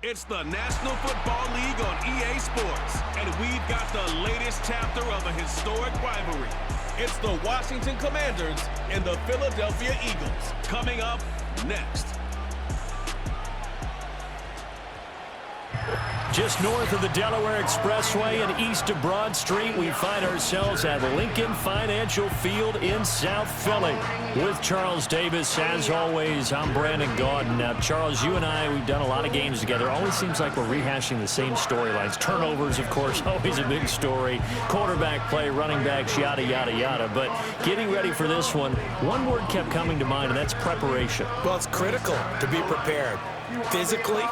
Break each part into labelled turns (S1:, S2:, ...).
S1: It's the National Football League on EA Sports, and we've got the latest chapter of a historic rivalry. It's the Washington Commanders and the Philadelphia Eagles. Coming up next.
S2: Just north of the Delaware Expressway and east of Broad Street, we find ourselves at Lincoln Financial Field in South Philly. With Charles Davis, as always, I'm Brandon Gaudin. Now, Charles, you and I, we've done a lot of games together. Always seems like we're rehashing the same storylines. Turnovers, of course, always a big story. Quarterback play, running backs, yada, yada, yada. But getting ready for this one word kept coming to mind, and that's preparation.
S3: Well, it's critical to be prepared physically,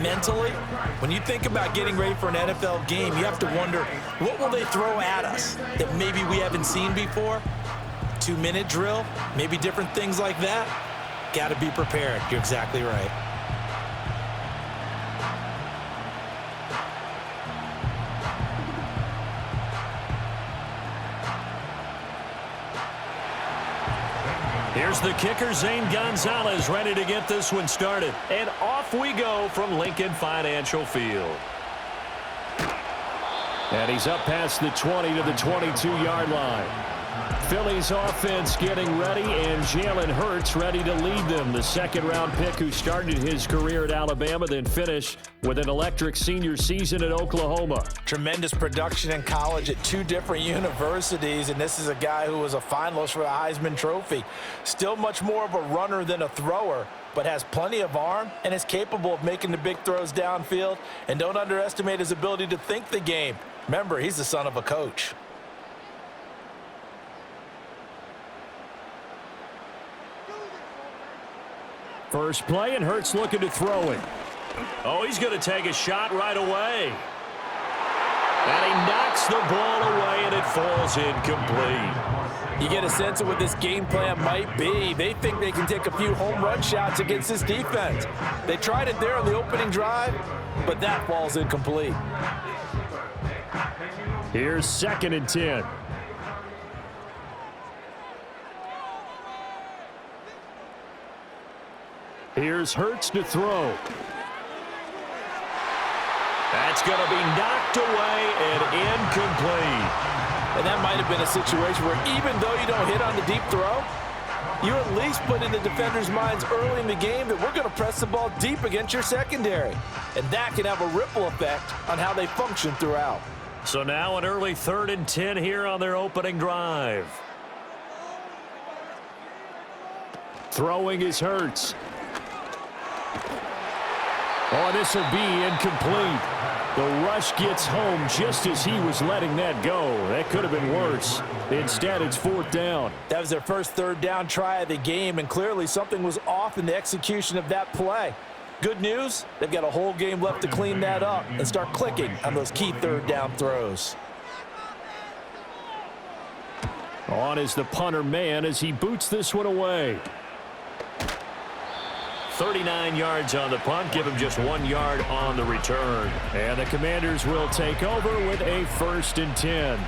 S3: mentally. When you think about getting ready for an NFL game, you have to wonder, what will they throw at us that maybe we haven't seen before? 2-minute drill, maybe different things like that. Got to be prepared. You're exactly right.
S2: Here's the kicker, Zane Gonzalez, ready to get this one started. And off we go from Lincoln Financial Field. And he's up past the 20 to the 22-yard line. Philly's offense getting ready, and Jalen Hurts ready to lead them. The second-round pick who started his career at Alabama, then finished with an electric senior season at Oklahoma.
S3: Tremendous production in college at 2 different universities, and this is a guy who was a finalist for the Heisman Trophy. Still much more of a runner than a thrower, but has plenty of arm and is capable of making the big throws downfield. And don't underestimate his ability to think the game. Remember, he's the son of a coach.
S2: First play, and Hurts looking to throw it. Oh, he's going to take a shot right away. And he knocks the ball away, and it falls incomplete.
S3: You get a sense of what this game plan might be. They think they can take a few home run shots against this defense. They tried it there on the opening drive, but that falls incomplete.
S2: Here's 2nd and 10. Here's Hurts to throw. That's going to be knocked away and incomplete.
S3: And that might have been a situation where even though you don't hit on the deep throw, you at least put in the defenders' minds early in the game that we're going to press the ball deep against your secondary. And that can have a ripple effect on how they function throughout.
S2: So now an early 3rd and 10 here on their opening drive. Throwing is Hurts. Oh, this will be incomplete. The rush gets home just as he was letting that go. That could have been worse. Instead, it's 4th down.
S3: That was their first 3rd down try of the game, and clearly something was off in the execution of that play. Good news, they've got a whole game left to clean that up and start clicking on those key 3rd down throws.
S2: On is the punter man as he boots this one away. 39 yards on the punt, give him just 1 yard on the return. And the Commanders will take over with a 1st and 10.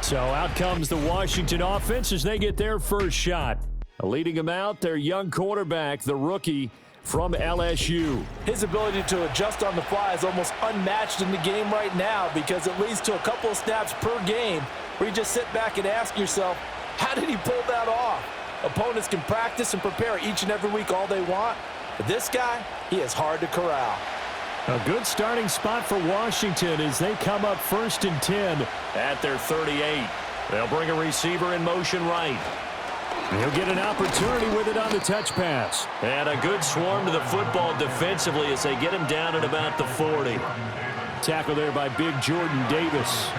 S2: So out comes the Washington offense as they get their first shot. Leading them out, their young quarterback, the rookie from LSU.
S3: His ability to adjust on the fly is almost unmatched in the game right now because it leads to a couple of snaps per game where you just sit back and ask yourself, how did he pull that off? Opponents can practice and prepare each and every week all they want. But this guy, he is hard to corral.
S2: A good starting spot for Washington as they come up 1st and 10 at their 38. They'll bring a receiver in motion right. He'll get an opportunity with it on the touch pass. And a good swarm to the football defensively as they get him down at about the 40. Tackle there by big Jordan Davis.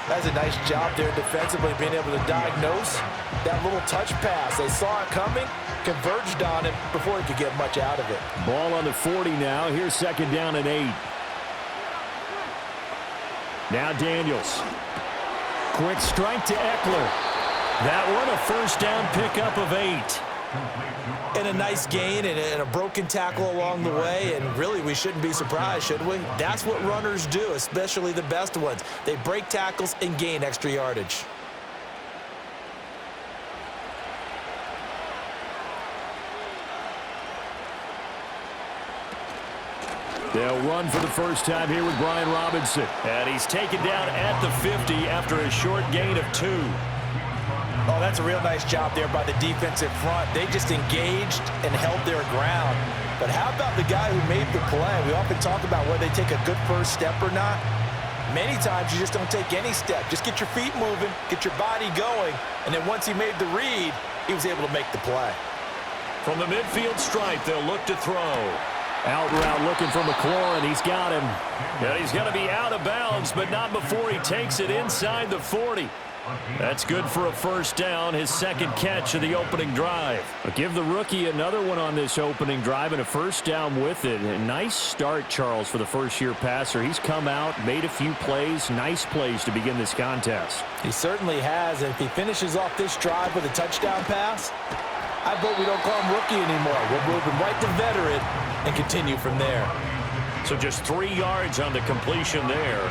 S3: That's a nice job there defensively, being able to diagnose that little touch pass. They saw it coming, converged on it before he could get much out of it.
S2: Ball on the 40 now. Here's 2nd down and 8. Now Daniels. Quick strike to Eckler. That one a 1st down pickup of 8.
S3: And a nice gain and a broken tackle along the way, and really we shouldn't be surprised, should we? That's what runners do, especially the best ones. They break tackles and gain extra yardage.
S2: They'll run for the first time here with Brian Robinson. And he's taken down at the 50 after a short gain of 2.
S3: Oh, that's a real nice job there by the defensive front. They just engaged and held their ground. But how about the guy who made the play? We often talk about whether they take a good first step or not. Many times you just don't take any step. Just get your feet moving, get your body going, and then once he made the read, he was able to make the play.
S2: From the midfield stripe, they'll look to throw. Out route looking for McLaurin. He's got him. And he's going to be out of bounds, but not before he takes it inside the 40. That's good for a first down, his second catch of the opening drive. But give the rookie another one on this opening drive and a first down with it. A nice start, Charles, for the first-year passer. He's come out, made a few plays, nice plays to begin this contest.
S3: He certainly has, and if he finishes off this drive with a touchdown pass, I vote we don't call him rookie anymore. We'll move him right to veteran and continue from there. So
S2: just 3 yards on the completion there,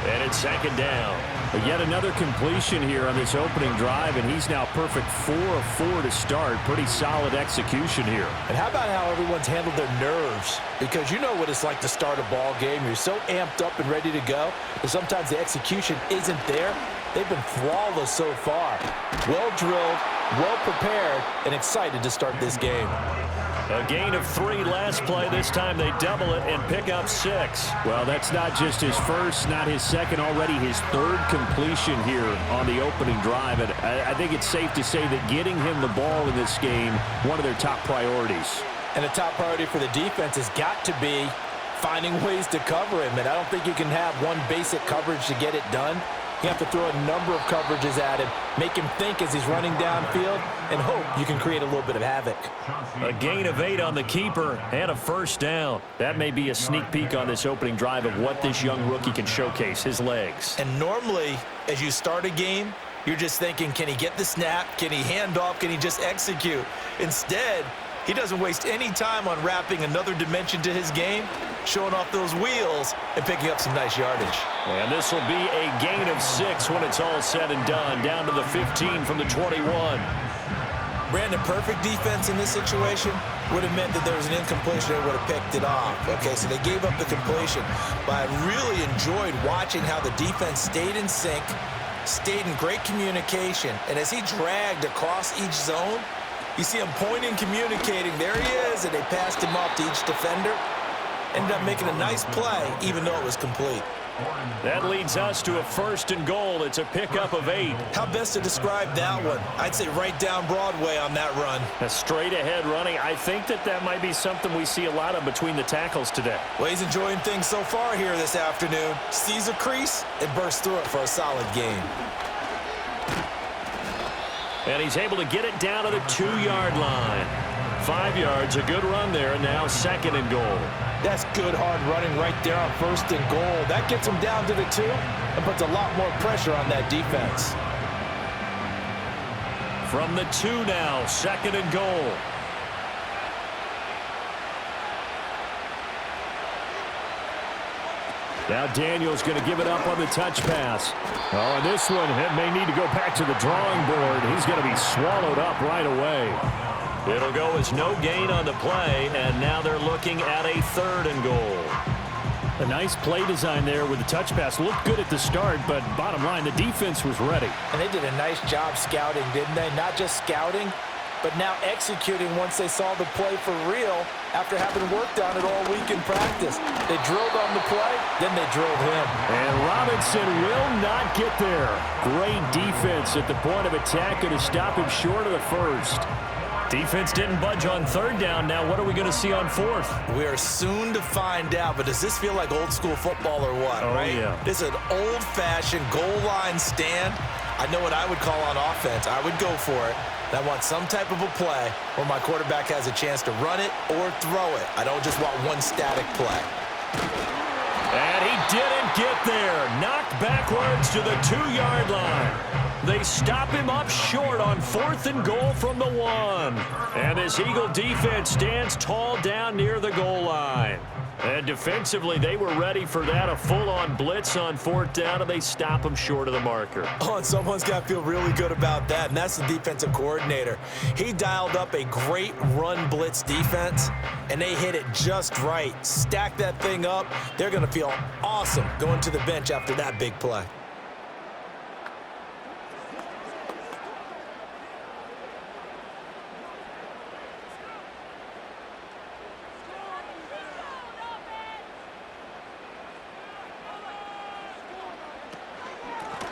S2: and it's second down. But yet another completion here on this opening drive, and he's now perfect 4 of 4 to start. Pretty solid execution here.
S3: And how about how everyone's handled their nerves? Because you know what it's like to start a ball game. You're so amped up and ready to go, and sometimes the execution isn't there. They've been flawless so far. Well drilled, well prepared, and excited to start this game.
S2: A gain of 3 last play. This time they double it and pick up 6. Well, that's not just his first, not his second, already his third completion here on the opening drive. And I think it's safe to say that getting him the ball in this game, one of their top priorities.
S3: And a top priority for the defense has got to be finding ways to cover him. And I don't think you can have one basic coverage to get it done. You have to throw a number of coverages at him, make him think as he's running downfield, and hope you can create a little bit of havoc.
S2: A gain of 8 on the keeper and a first down. That may be a sneak peek on this opening drive of what this young rookie can showcase, his legs.
S3: And normally, as you start a game, you're just thinking, can he get the snap? Can he hand off? Can he just execute? Instead, he doesn't waste any time on wrapping another dimension to his game, showing off those wheels and picking up some nice yardage.
S2: And this will be a gain of 6 when it's all said and done, down to the 15 from the 21.
S3: Brandon, perfect defense in this situation would have meant that there was an incompletion. They would have picked it off. Okay, so they gave up the completion. But I really enjoyed watching how the defense stayed in sync, stayed in great communication, and as he dragged across each zone, you see him pointing, communicating. There he is, and they passed him off to each defender. Ended up making a nice play, even though it was complete.
S2: That leads us to a first and goal. It's a pickup of 8.
S3: How best to describe that one? I'd say right down Broadway on that run.
S2: A straight ahead running. I think that might be something we see a lot of between the tackles today.
S3: Well, he's enjoying things so far here this afternoon. Sees a crease and bursts through it for a solid gain.
S2: And he's able to get it down to the 2-yard line. 5 yards, a good run there, and now second and goal.
S3: That's good hard running right there on first and goal. That gets him down to the 2 and puts a lot more pressure on that defense.
S2: From the 2 now, second and goal. Now Daniel's going to give it up on the touch pass. Oh, and this one may need to go back to the drawing board. He's going to be swallowed up right away. It'll go as no gain on the play, and now they're looking at a third and goal. A nice play design there with the touch pass. Looked good at the start, but bottom line, the defense was ready.
S3: And they did a nice job scouting, didn't they? Not just scouting, but now executing once they saw the play for real after having worked on it all week in practice. They drilled on the play, then they drilled him.
S2: And Robinson will not get there. Great defense at the point of attack, going to stop him short of the first. Defense didn't budge on third down. Now what are we going to see on fourth?
S3: We are soon to find out, but does this feel like old school football or what, right?
S2: Yeah.
S3: This is an old-fashioned goal line stand. I know what I would call on offense. I would go for it. I want some type of a play where my quarterback has a chance to run it or throw it. I don't just want one static play.
S2: And he didn't get there. Knocked backwards to the 2-yard line. They stop him up short on fourth and goal from the 1. And this Eagle defense stands tall down near the goal line. And defensively, they were ready for that, a full-on blitz on 4th down, and they stop them short of the marker.
S3: Oh, and someone's got to feel really good about that, and that's the defensive coordinator. He dialed up a great run blitz defense, and they hit it just right. Stack that thing up. They're going to feel awesome going to the bench after that big play.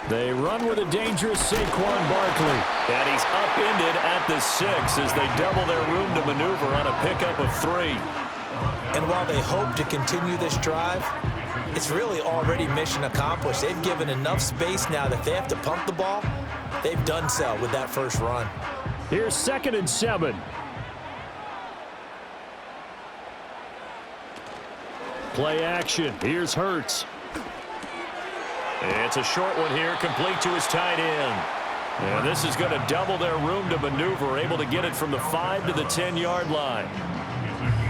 S2: They run with a dangerous Saquon Barkley. And he's upended at the 6 as they double their room to maneuver on a pickup of 3.
S3: And while they hope to continue this drive, it's really already mission accomplished. They've given enough space now that if they have to pump the ball, they've done so with that first run.
S2: Here's 2nd and 7. Play action. Here's Hurts. It's a short one here, complete to his tight end. And this is going to double their room to maneuver, able to get it from the 5 to the 10-yard line.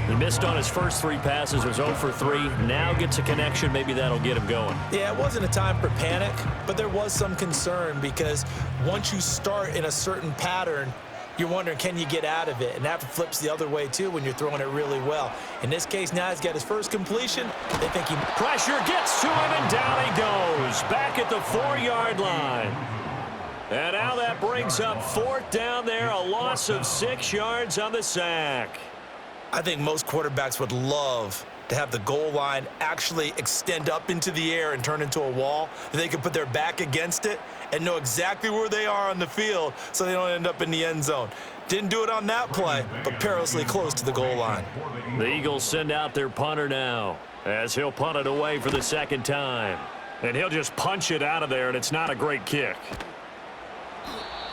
S2: He missed on his first 3 passes, was 0 for 3. Now gets a connection. Maybe that'll get him going.
S3: Yeah, it wasn't a time for panic, but there was some concern because once you start in a certain pattern, you're wondering, can you get out of it? And that flips the other way, too, when you're throwing it really well. In this case, now he's got his first completion. They think he...
S2: Pressure gets to him, and down he goes. Back at the 4-yard line. And now that brings up 4th down there, a loss of 6 yards on the sack.
S3: I think most quarterbacks would love to have the goal line actually extend up into the air and turn into a wall. They can put their back against it and know exactly where they are on the field so they don't end up in the end zone. Didn't do it on that play, but perilously close to the goal line.
S2: The Eagles send out their punter now as he'll punt it away for the 2nd time. And he'll just punch it out of there, and it's not a great kick.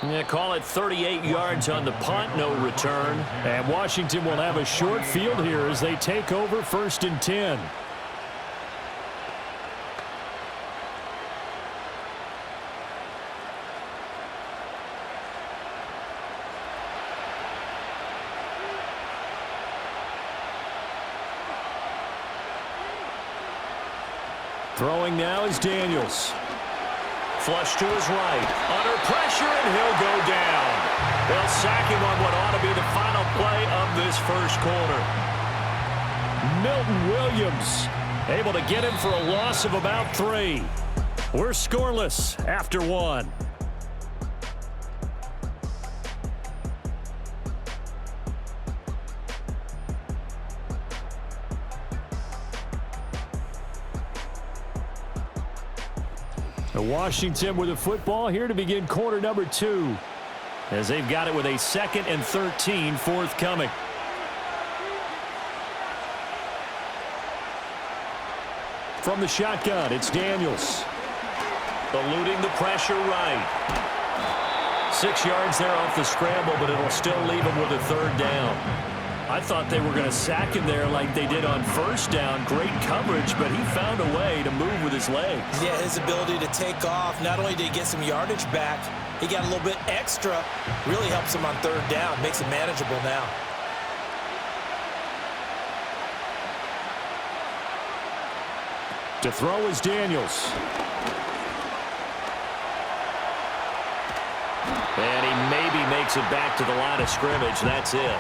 S2: Yeah, call it 38 yards on the punt, no return. And Washington will have a short field here as they take over 1st and 10. Throwing now is Daniels. Flush to his right. Under pressure, and he'll go down. They'll sack him on what ought to be the final play of this first quarter. Milton Williams able to get him for a loss of about 3. We're scoreless after 1. Washington with the football here to begin quarter number 2 as they've got it with a 2nd and 13 forthcoming. From the shotgun, it's Daniels. Eluding the pressure right. 6 yards there off the scramble, but it'll still leave him with a 3rd down. I thought they were going to sack him there like they did on 1st down. Great coverage, but he found a way to move with his legs.
S3: Yeah, his ability to take off. Not only did he get some yardage back, he got a little bit extra. Really helps him on 3rd down. Makes it manageable now.
S2: To throw is Daniels. And he maybe makes it back to the line of scrimmage. That's it.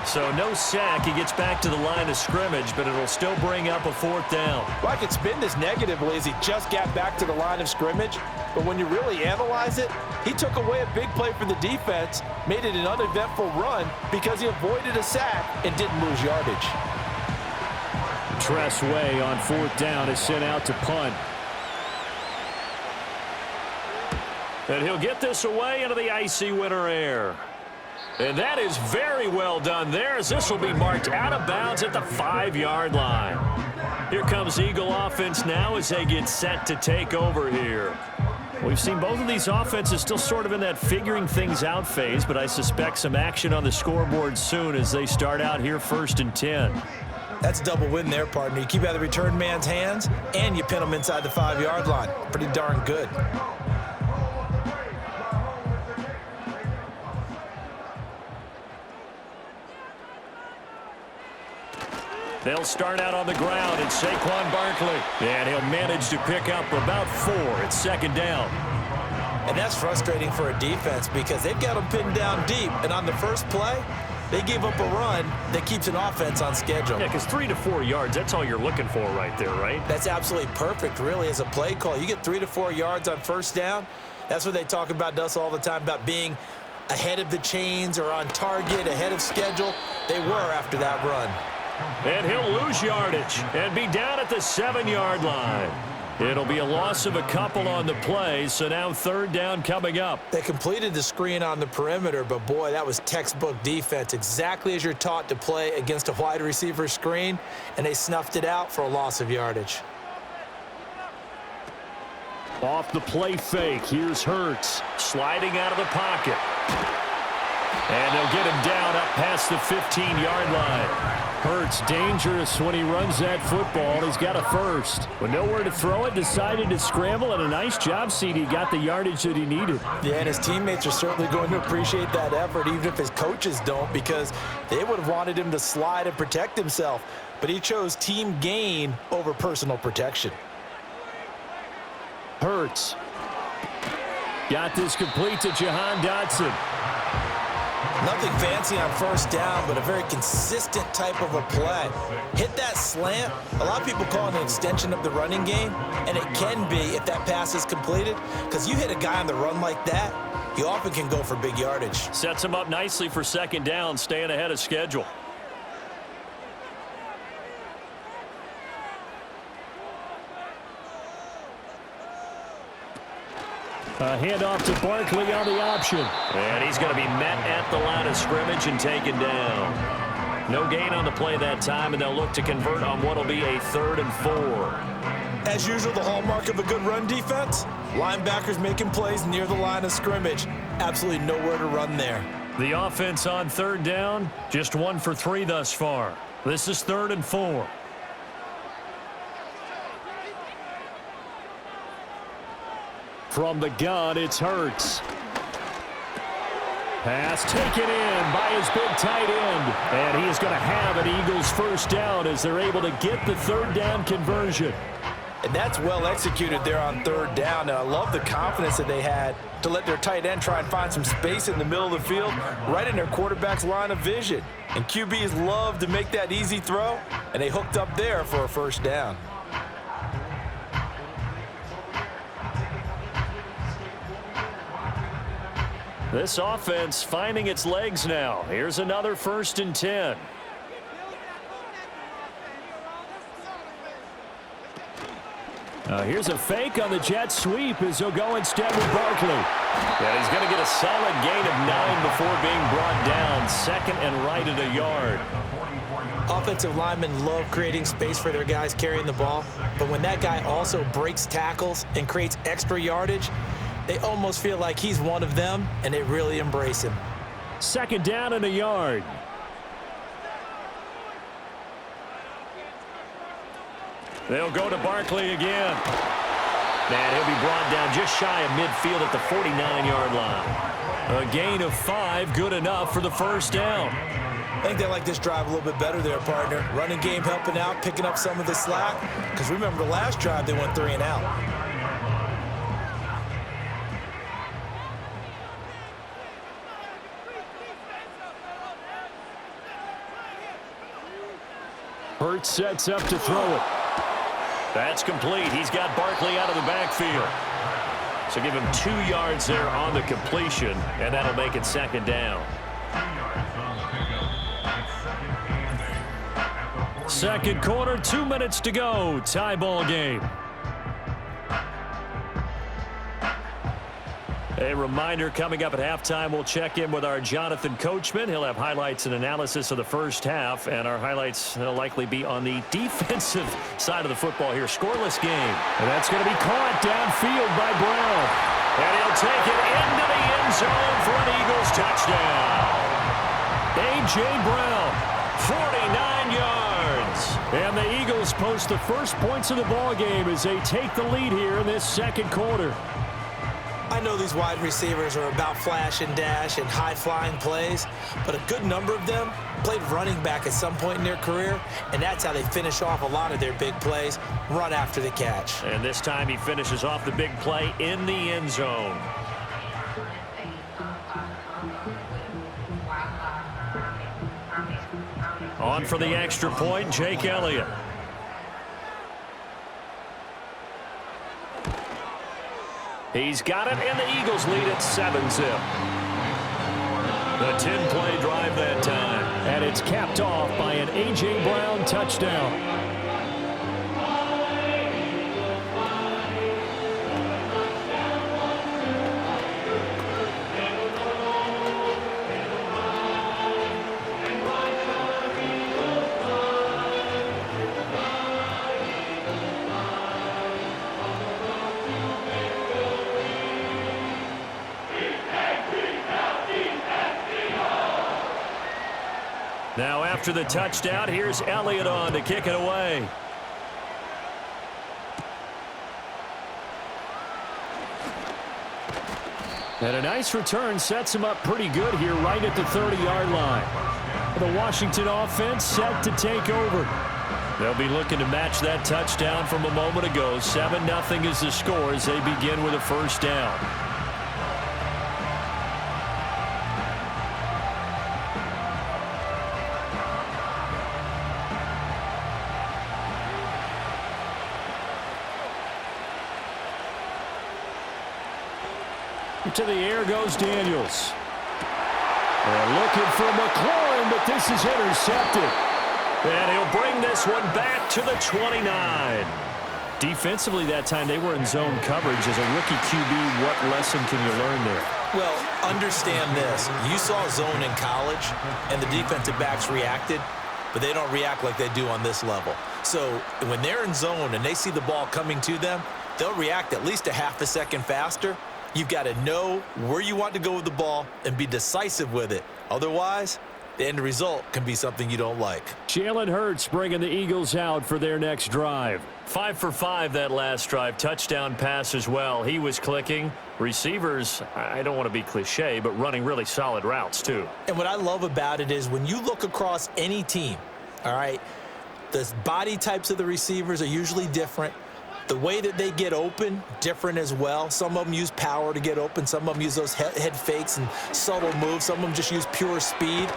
S2: So no sack. He gets back to the line of scrimmage, but it'll still bring up a 4th down.
S3: Well, I could spin this negatively as he just got back to the line of scrimmage. But when you really analyze it, he took away a big play for the defense, made it an uneventful run because he avoided a sack and didn't lose yardage.
S2: Tress Way on 4th down is sent out to punt. And he'll get this away into the icy winter air. And that is very well done there as this will be marked out of bounds at the 5-yard line. Here comes Eagle offense now as they get set to take over here. We've seen both of these offenses still sort of in that figuring things out phase, but I suspect some action on the scoreboard soon as they start out here 1st and 10.
S3: That's a double win there, partner. You keep out of the return man's hands, and you pin him inside the 5-yard line. Pretty darn good.
S2: They'll start out on the ground, and Saquon Barkley. And he'll manage to pick up about 4 at second down.
S3: And that's frustrating for a defense because they've got them pinned down deep. And on the first play, they gave up a run that keeps an offense on schedule.
S2: Yeah, because 3 to 4 yards, that's all you're looking for right there, right?
S3: That's absolutely perfect, really, as a play call. You get 3 to 4 yards on first down. That's what they talk about to us all the time, about being ahead of the chains or on target, ahead of schedule. They were after that run.
S2: And he'll lose yardage and be down at the 7-yard line. It'll be a loss of a couple on the play, so now third down coming up.
S3: They completed the screen on the perimeter, but boy, that was textbook defense, exactly as you're taught to play against a wide receiver screen, and they snuffed it out for a loss of yardage.
S2: Off the play fake, here's Hurts, sliding out of the pocket. And they'll get him down up past the 15-yard line. Hurts dangerous when he runs that football. He's got a first. With nowhere to throw it, decided to scramble, and a nice job, CD. Got the yardage that he needed.
S3: Yeah, and his teammates are certainly going to appreciate that effort, even if his coaches don't, because they would have wanted him to slide and protect himself. But he chose team gain over personal protection.
S2: Hurts. Got this complete to Jahan Dotson.
S3: Nothing fancy on first down, but a very consistent type of a play. Hit that slant. A lot of people call it an extension of the running game, and it can be if that pass is completed, because you hit a guy on the run like that, he often can go for big yardage.
S2: Sets him up nicely for second down, staying ahead of schedule. A handoff to Barkley on the option. And he's going to be met at the line of scrimmage and taken down. No gain on the play that time, and they'll look to convert on what will be a 3rd and 4.
S3: As usual, the hallmark of a good run defense, linebackers making plays near the line of scrimmage. Absolutely nowhere to run there.
S2: The offense on third down, just 1 for 3 thus far. This is 3rd and 4. From the gun, it's Hurts. Pass taken in by his big tight end. And he is going to have an Eagles first down as they're able to get the third down conversion.
S3: And that's well executed there on third down. And I love the confidence that they had to let their tight end try and find some space in the middle of the field, right in their quarterback's line of vision. And QBs love to make that easy throw, and they hooked up there for a first down.
S2: This offense finding its legs now. Here's another 1st and 10. Here's a fake on the jet sweep as he'll go instead with Barkley. And he's going to get a solid gain of 9 before being brought down. 2nd and right at a yard.
S3: Offensive linemen love creating space for their guys carrying the ball. But when that guy also breaks tackles and creates extra yardage, they almost feel like he's one of them, and they really embrace him.
S2: 2nd down and a yard. They'll go to Barkley again. And he'll be brought down just shy of midfield at the 49-yard line. A gain of 5, good enough for the first down.
S3: I think they like this drive a little bit better there, partner. Running game helping out, picking up some of the slack. Because remember, the last drive they went 3 and out.
S2: Hurts sets up to throw it. That's complete. He's got Barkley out of the backfield. So give him 2 yards there on the completion, and that'll make it 2nd down. 2nd quarter, 2 minutes to go. Tie ball game. A reminder, coming up at halftime, we'll check in with our Jonathan Coachman. He'll have highlights and analysis of the first half, and our highlights will likely be on the defensive side of the football here. Scoreless game. And that's going to be caught downfield by Brown. And he'll take it into the end zone for an Eagles touchdown. A.J. Brown, 49 yards. And the Eagles post the first points of the ball game as they take the lead here in this 2nd quarter.
S3: I know these wide receivers are about flash and dash and high-flying plays, but a good number of them played running back at some point in their career, and that's how they finish off a lot of their big plays, run after the catch.
S2: And this time he finishes off the big play in the end zone. On for the extra point, Jake Elliott. He's got it, and the Eagles lead at 7-zip. The 10-play drive that time. And it's capped off by an A.J. Brown touchdown. Now after the touchdown, here's Elliott on to kick it away. And a nice return sets him up pretty good here right at the 30-yard line. The Washington offense set to take over. They'll be looking to match that touchdown from a moment ago. 7-0 is the score as they begin with a first down. To the air goes Daniels. They're looking for McLaurin, but this is intercepted. And he'll bring this one back to the 29. Defensively that time, they were in zone coverage. As a rookie QB, what lesson can you learn there?
S3: Well, understand this. You saw zone in college, and the defensive backs reacted, but they don't react like they do on this level. So when they're in zone and they see the ball coming to them, they'll react at least a half a second faster. You've got to know where you want to go with the ball and be decisive with it. Otherwise, the end result can be something you don't like.
S2: Jalen Hurts bringing the Eagles out for their next drive. 5 for 5 that last drive. Touchdown pass as well. He was clicking. Receivers, I don't want to be cliche, but running really solid routes too.
S3: And what I love about it is when you look across any team, all right, the body types of the receivers are usually different. The way that they get open, different as well. Some of them use power to get open. Some of them use those head fakes and subtle moves. Some of them just use pure speed.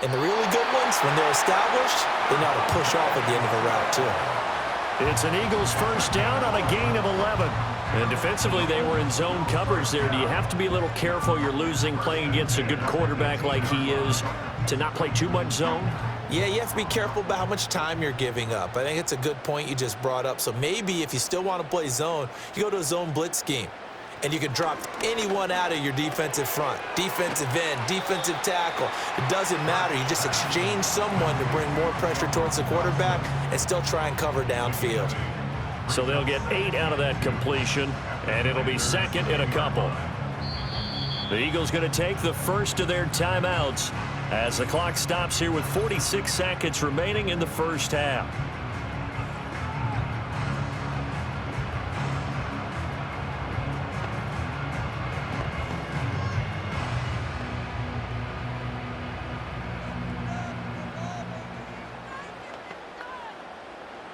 S3: And the really good ones, when they're established, they know how to push off at the end of a route, too.
S2: It's an Eagles first down on a gain of 11. And defensively, they were in zone coverage there. Do you have to be a little careful you're losing playing against a good quarterback like he is to not play too much zone?
S3: Yeah, you have to be careful about how much time you're giving up. I think it's a good point you just brought up. So maybe if you still want to play zone, you go to a zone blitz scheme. And you can drop anyone out of your defensive front. Defensive end, defensive tackle. It doesn't matter. You just exchange someone to bring more pressure towards the quarterback and still try and cover downfield.
S2: So they'll get 8 out of that completion, and it'll be second in a couple. The Eagles going to take the first of their timeouts as the clock stops here with 46 seconds remaining in the first half.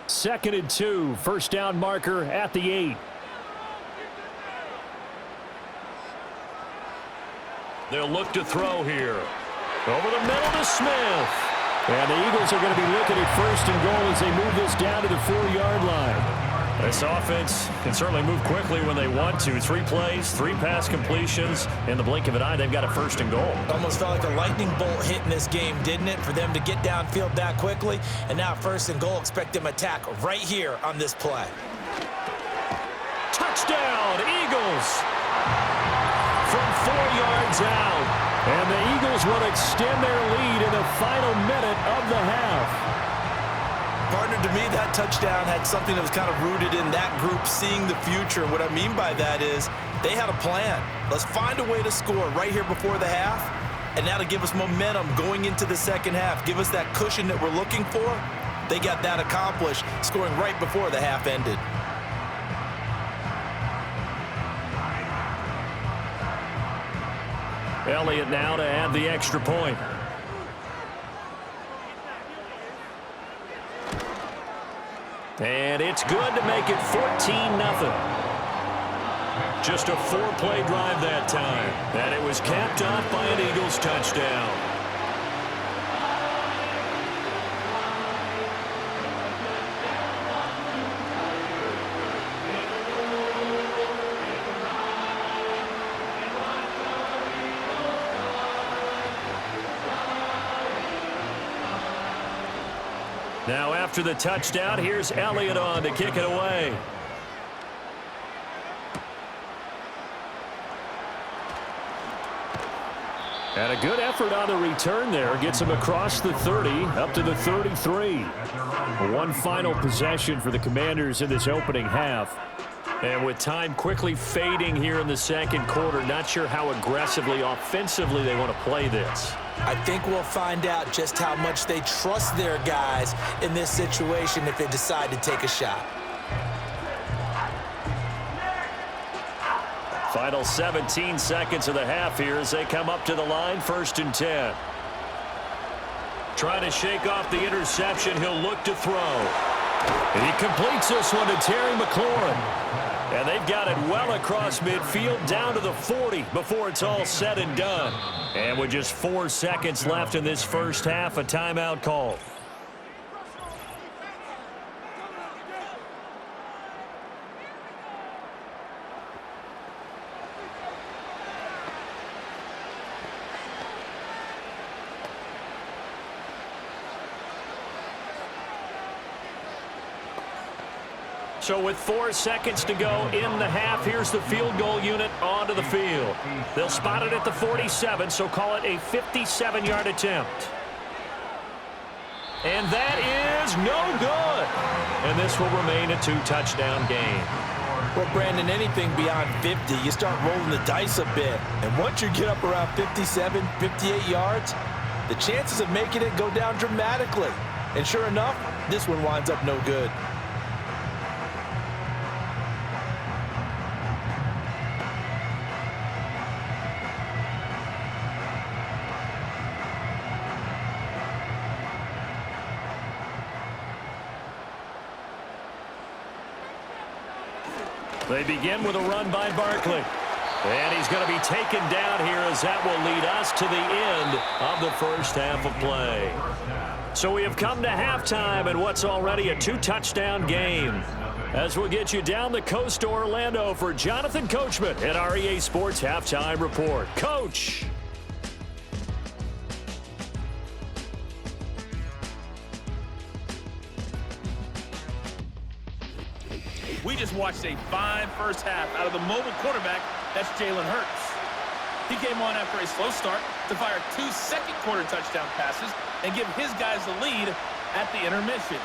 S2: Second and 2, first down marker at the 8. They'll look to throw here. Over the middle to Smith. And the Eagles are going to be looking at first and goal as they move this down to the 4-yard line. This offense can certainly move quickly when they want to. 3 plays, 3 pass completions. In the blink of an eye, they've got a first and goal.
S3: Almost felt like a lightning bolt hit in this game, didn't it, for them to get downfield that quickly? And now first and goal, expect them to attack right here on this play.
S2: Touchdown, Eagles! From 4 yards out. And the Eagles will extend their lead in the final minute of the half.
S3: Partner, to me, that touchdown had something that was kind of rooted in that group seeing the future. And what I mean by that is they had a plan. Let's find a way to score right here before the half. And that'll give us momentum going into the second half. Give us that cushion that we're looking for. They got that accomplished, scoring right before the half ended.
S2: Elliott now to add the extra point. And it's good to make it 14-0. Just a 4-play drive that time. And it was capped off by an Eagles touchdown. Now after the touchdown, here's Elliott on to kick it away. And a good effort on the return there. Gets him across the 30, up to the 33. One final possession for the Commanders in this opening half. And with time quickly fading here in the second quarter, not sure how aggressively, offensively they want to play this.
S3: I think we'll find out just how much they trust their guys in this situation if they decide to take a shot.
S2: Final 17 seconds of the half here as they come up to the line, 1st and 10. Trying to shake off the interception, he'll look to throw. And he completes this one to Terry McLaurin. And they've got it well across midfield down to the 40 before it's all said and done. And with just 4 seconds left in this first half, a timeout call. So with 4 seconds to go in the half, here's the field goal unit onto the field. They'll spot it at the 47, so call it a 57-yard attempt. And that is no good. And this will remain a 2-touchdown game.
S3: Well, Brandon, anything beyond 50, you start rolling the dice a bit. And once you get up around 57, 58 yards, the chances of making it go down dramatically. And sure enough, this one winds up no good.
S2: They begin with a run by Barkley. And he's going to be taken down here as that will lead us to the end of the first half of play. So we have come to halftime in what's already a 2-touchdown game. As we'll get you down the coast to Orlando for Jonathan Coachman at our EA Sports Halftime Report. Coach!
S1: We just watched a fine first half out of the mobile quarterback. That's Jalen Hurts. He came on after a slow start to fire 2 second-quarter touchdown passes and give his guys the lead at the intermission.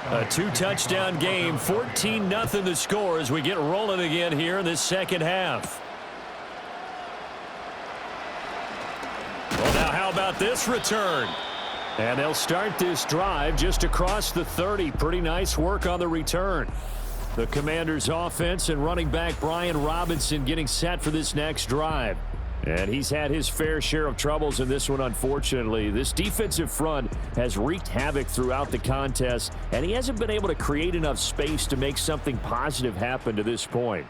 S2: A 2-touchdown game, 14-0 the score as we get rolling again here in this second half. Well, now how about this return? And they'll start this drive just across the 30. Pretty nice work on the return. The Commanders' offense and running back Brian Robinson getting set for this next drive. And he's had his fair share of troubles in this one, unfortunately. This defensive front has wreaked havoc throughout the contest, and he hasn't been able to create enough space to make something positive happen to this point.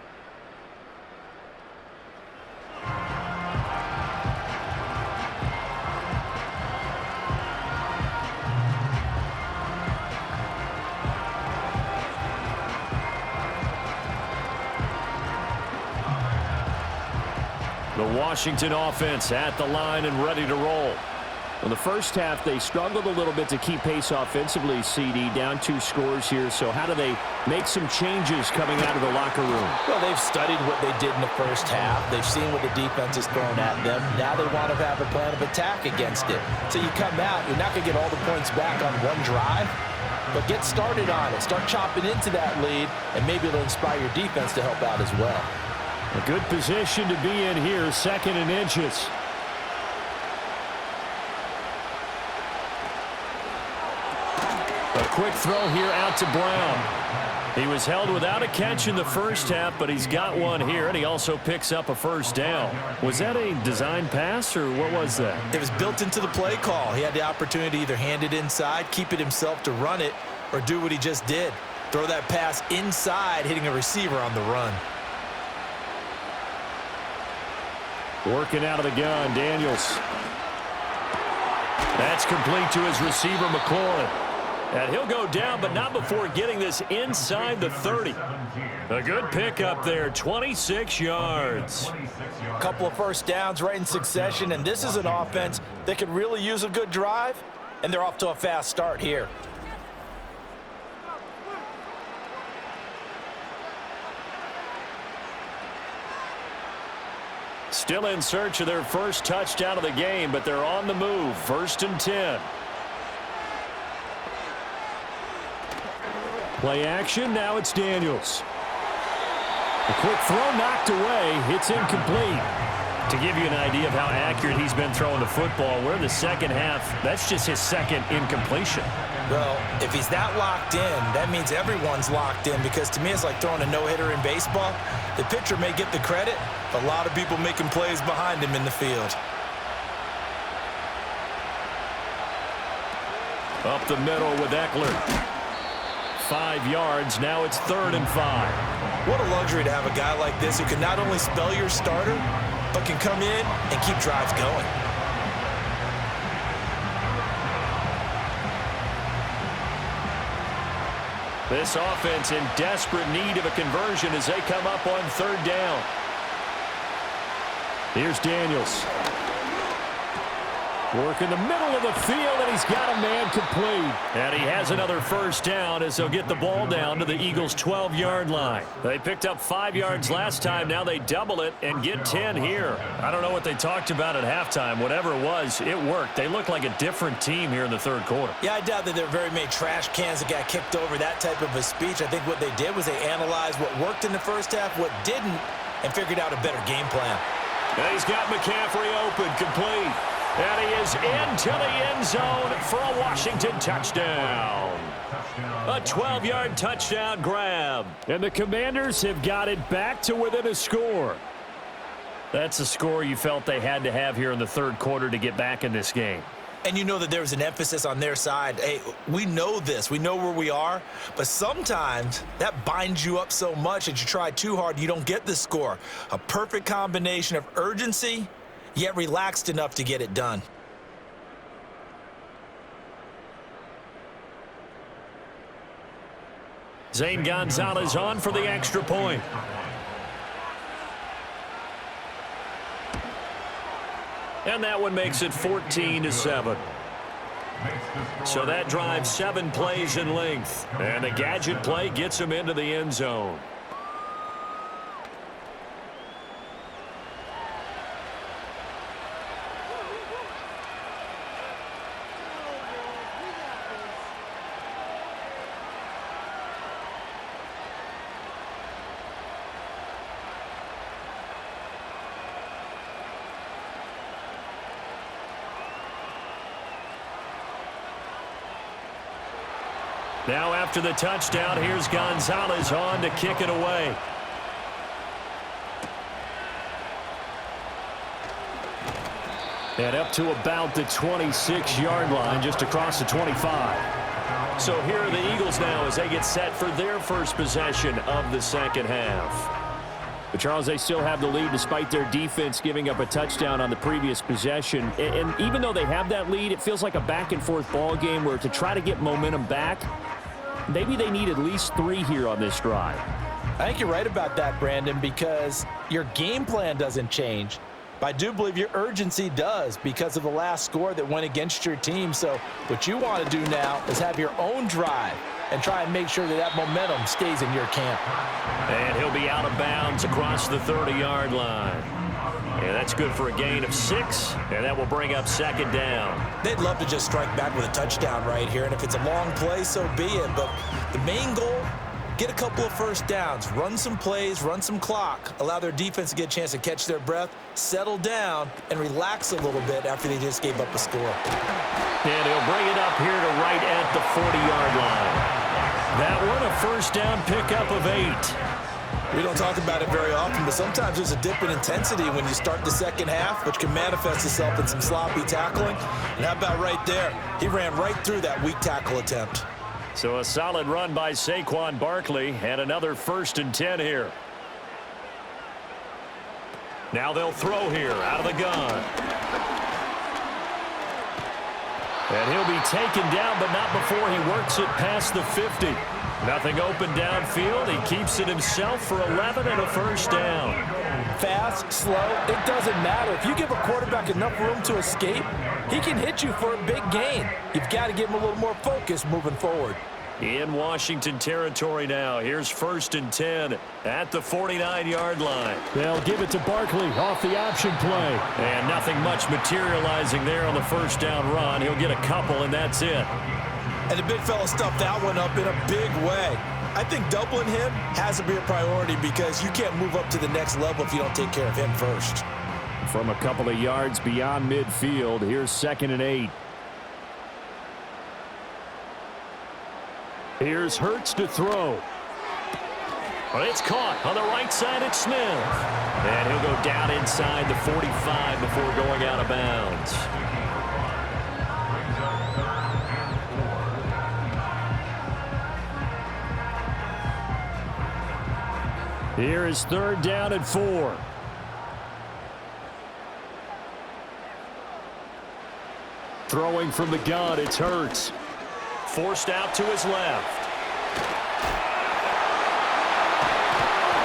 S2: The Washington offense at the line and ready to roll. In the first half, they struggled a little bit to keep pace offensively, CD, down 2 scores here. So how do they make some changes coming out of the locker room?
S3: Well, they've studied what they did in the first half. They've seen what the defense has thrown at them. Now they want to have a plan of attack against it. So you come out, you're not going to get all the points back on one drive, but get started on it. Start chopping into that lead, and maybe it'll inspire your defense to help out as well.
S2: A good position to be in here, 2nd and inches. A quick throw here out to Brown. He was held without a catch in the first half, but he's got one here, and he also picks up a first down. Was that a design pass, or what was that?
S3: It was built into the play call. He had the opportunity to either hand it inside, keep it himself to run it, or do what he just did. Throw that pass inside, hitting a receiver on the run.
S2: Working out of the gun, Daniels. That's complete to his receiver, McLaurin. And he'll go down, but not before getting this inside the 30. A good pickup there, 26 yards.
S3: A couple of first downs right in succession, and this is an offense that could really use a good drive, and they're off to a fast start here.
S2: Still in search of their first touchdown of the game, but they're on the move. 1st and 10. Play action, now it's Daniels. A quick throw knocked away. It's incomplete. To give you an idea of how accurate he's been throwing the football, we're in the second half. That's just his second incompletion.
S3: Well, if he's that locked in, that means everyone's locked in, because to me it's like throwing a no-hitter in baseball. The pitcher may get the credit, but a lot of people making plays behind him in the field.
S2: Up the middle with Eckler. 5 yards, now it's 3rd and 5.
S3: What a luxury to have a guy like this who can not only spell your starter, but can come in and keep drives going.
S2: This offense in desperate need of a conversion as they come up on 3rd down. Here's Daniels. Working the middle of the field, and he's got a man complete. And he has another first down as they'll get the ball down to the Eagles' 12-yard line. They picked up 5 yards last time. Now they double it and get 10 here. I don't know what they talked about at halftime. Whatever it was, it worked. They look like a different team here in the 3rd quarter.
S3: Yeah, I doubt that there are very many trash cans that got kicked over, that type of a speech. I think what they did was they analyzed what worked in the first half, what didn't, and figured out a better game plan.
S2: And he's got McCaffrey open, complete. And he is into the end zone for a Washington touchdown. A 12-yard touchdown grab. And the Commanders have got it back to within a score. That's a score you felt they had to have here in the 3rd quarter to get back in this game.
S3: And you know that there was an emphasis on their side. Hey, we know this. We know where we are. But sometimes that binds you up so much that you try too hard, you don't get the score. A perfect combination of urgency, yet relaxed enough to get it done.
S2: Zane Gonzalez on for the extra point. And that one makes it 14-7. So that drives 7 plays in length. And the gadget play gets him into the end zone. Now after the touchdown, here's Gonzalez on to kick it away. And up to about the 26-yard line, just across the 25. So here are the Eagles now as they get set for their first possession of the second half. But, Charles, they still have the lead despite their defense giving up a touchdown on the previous possession. And even though they have that lead, it feels like a back-and-forth ball game where to try to get momentum back, maybe they need at least 3 here on this drive.
S3: I think you're right about that, Brandon, because your game plan doesn't change. But I do believe your urgency does because of the last score that went against your team. So what you want to do now is have your own drive and try and make sure that that momentum stays in your camp.
S2: And he'll be out of bounds across the 30-yard line. And that's good for a gain of 6, and that will bring up second down.
S3: They'd love to just strike back with a touchdown right here, and if it's a long play, so be it. But the main goal, get a couple of first downs, run some plays, run some clock, allow their defense to get a chance to catch their breath, settle down, and relax a little bit after they just gave up a score.
S2: And he'll bring it up here to right at the 40-yard line. That one a first down pickup of 8.
S3: We don't talk about it very often, but sometimes there's a dip in intensity when you start the second half, which can manifest itself in some sloppy tackling. And how about right there? He ran right through that weak tackle attempt.
S2: So a solid run by Saquon Barkley, and another 1st and 10 here. Now they'll throw here out of the gun. And he'll be taken down, but not before he works it past the 50. Nothing open downfield. He keeps it himself for 11 and a first down.
S3: Fast, slow, it doesn't matter. If you give a quarterback enough room to escape, he can hit you for a big gain. You've got to give him a little more focus moving forward.
S2: In Washington territory now. Here's 1st and 10 at the 49-yard line. They'll give it to Barkley off the option play. And nothing much materializing there on the first down run. He'll get a couple, and that's it.
S3: And the big fella stuffed that one up in a big way. I think doubling him has to be a priority because you can't move up to the next level if you don't take care of him first.
S2: From a couple of yards beyond midfield, here's 2nd and 8. Here's Hurts to throw. But it's caught on the right side at Smith. And he'll go down inside the 45 before going out of bounds. Here is 3rd down and 4. Throwing from the gun, it's Hurts. Forced out to his left.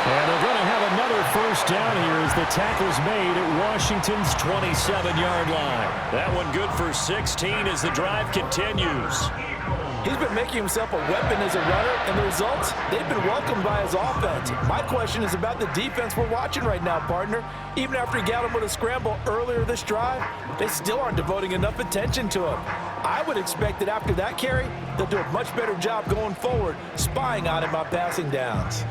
S2: And they're going to have another first down here as the tackle's made at Washington's 27-yard line. That one good for 16 as the drive continues.
S3: He's been making himself a weapon as a runner, and the results, they've been welcomed by his offense. My question is about the defense we're watching right now, partner. Even after he got him with a scramble earlier this drive, they still aren't devoting enough attention to him. I would expect that after that carry, they'll do a much better job going forward, spying on him on passing downs.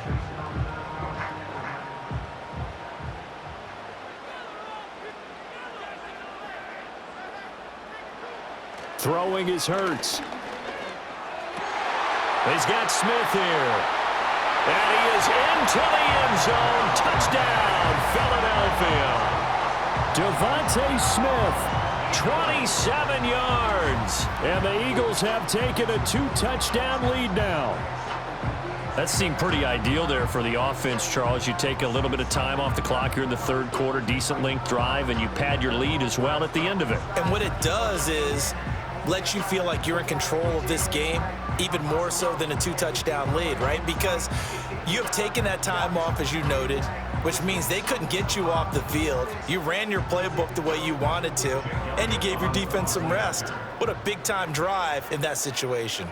S2: Throwing is Hurts. He's got Smith here. And he is into the end zone. Touchdown, Philadelphia. Devontae Smith, 27 yards. And the Eagles have taken a 2-touchdown lead now. That seemed pretty ideal there for the offense, Charles. You take a little bit of time off the clock here in the 3rd quarter, decent length drive, and you pad your lead as well at the end of it.
S3: And what it does is let you feel like you're in control of this game, even more so than a 2-touchdown lead, right? Because you have taken that time off, as you noted, which means they couldn't get you off the field. You ran your playbook the way you wanted to, and you gave your defense some rest. What a big-time drive in that situation.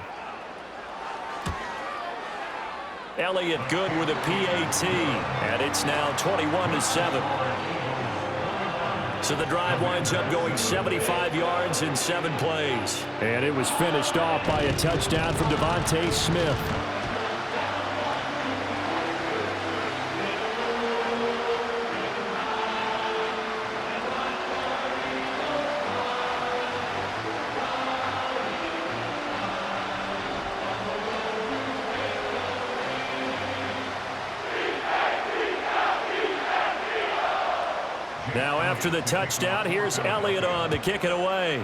S2: Elliott good with a PAT, and it's now 21-7. So the drive winds up going 75 yards in 7 plays. And it was finished off by a touchdown from Devontae Smith. Now after the touchdown, here's Elliott on to kick it away.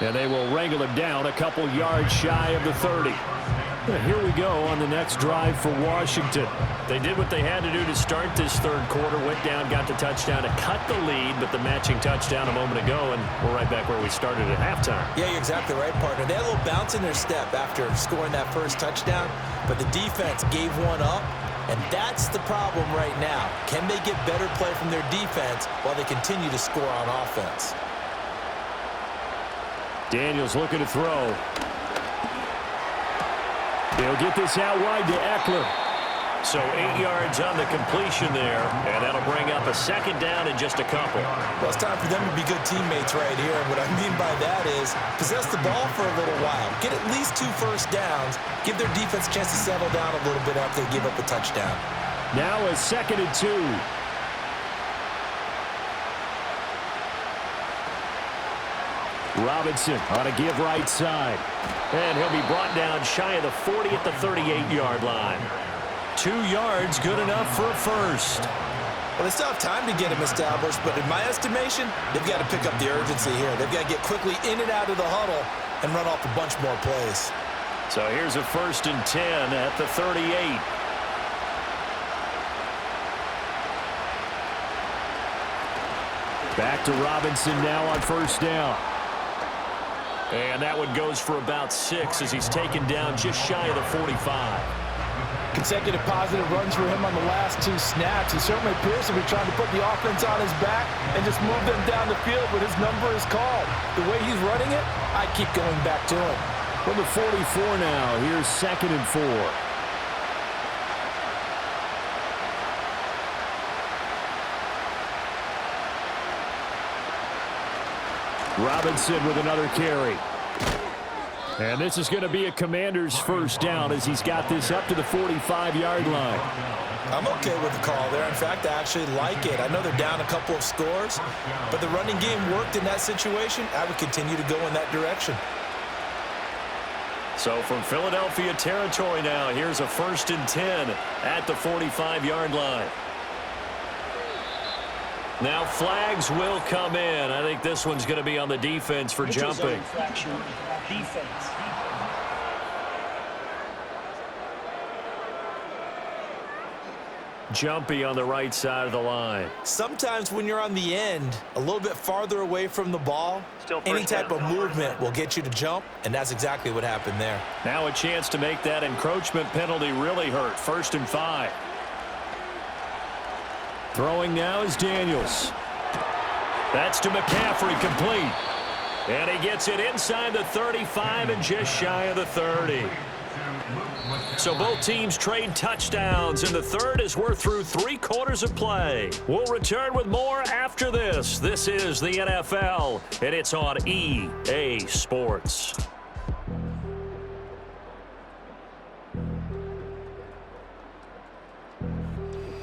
S2: And they will wrangle him down a couple yards shy of the 30. Here we go on the next drive for Washington. They did what they had to do to start this 3rd quarter. Went down, got the touchdown to cut the lead, but the matching touchdown a moment ago, and we're right back where we started at halftime.
S3: Yeah, you're exactly right, partner. They had a little bounce in their step after scoring that first touchdown, but the defense gave one up, and that's the problem right now. Can they get better play from their defense while they continue to score on offense?
S2: Daniels looking to throw. He'll get this out wide to Eckler. So 8 yards on the completion there, and that'll bring up a 2nd down in just a couple.
S3: Well, it's time for them to be good teammates right here, and what I mean by that is possess the ball for a little while. Get at least 2 first downs. Give their defense a chance to settle down a little bit after they give up a touchdown.
S2: Now a 2nd and 2. Robinson on a give right side. And he'll be brought down shy of the 40 at the 38-yard line. 2 yards, good enough for a first.
S3: Well, they still have time to get him established, but in my estimation, they've got to pick up the urgency here. They've got to get quickly in and out of the huddle and run off a bunch more plays.
S2: So here's a 1st and 10 at the 38. Back to Robinson now on 1st down. And that one goes for about 6 as he's taken down just shy of the 45.
S3: Consecutive positive runs for him on the last 2 snaps. He certainly appears to be trying to put the offense on his back and just move them down the field, but his number is called. The way he's running it, I keep going back to him.
S2: From the 44 now, here's 2nd and 4. Robinson with another carry. And this is going to be a Commander's 1st down as he's got this up to the 45-yard line.
S3: I'm okay with the call there. In fact, I actually like it. I know they're down a couple of scores, but the running game worked in that situation. I would continue to go in that direction.
S2: So from Philadelphia territory now, here's a 1st and 10 at the 45-yard line. Now flags will come in. I think this one's going to be on the defense for jumping. Jumpy on the right side of the line.
S3: Sometimes when you're on the end, a little bit farther away from the ball, any type of movement will get you to jump, and that's exactly what happened there.
S2: Now a chance to make that encroachment penalty really hurt. 1st and 5. Throwing now is Daniels. That's to McCaffrey, complete. And he gets it inside the 35 and just shy of the 30. So both teams trade touchdowns in the 3rd as we're through 3/4 of play. We'll return with more after this. This is the NFL, and it's on EA Sports.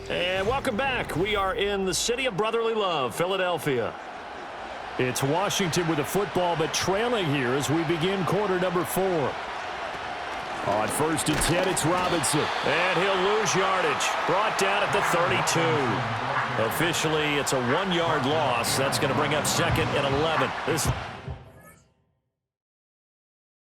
S2: And welcome back. We are in the city of brotherly love, Philadelphia. It's Washington with the football, but trailing here as we begin quarter number 4. On 1st and 10, it's Robinson. And he'll lose yardage. Brought down at the 32. Officially, it's a 1-yard loss. That's going to bring up 2nd and 11.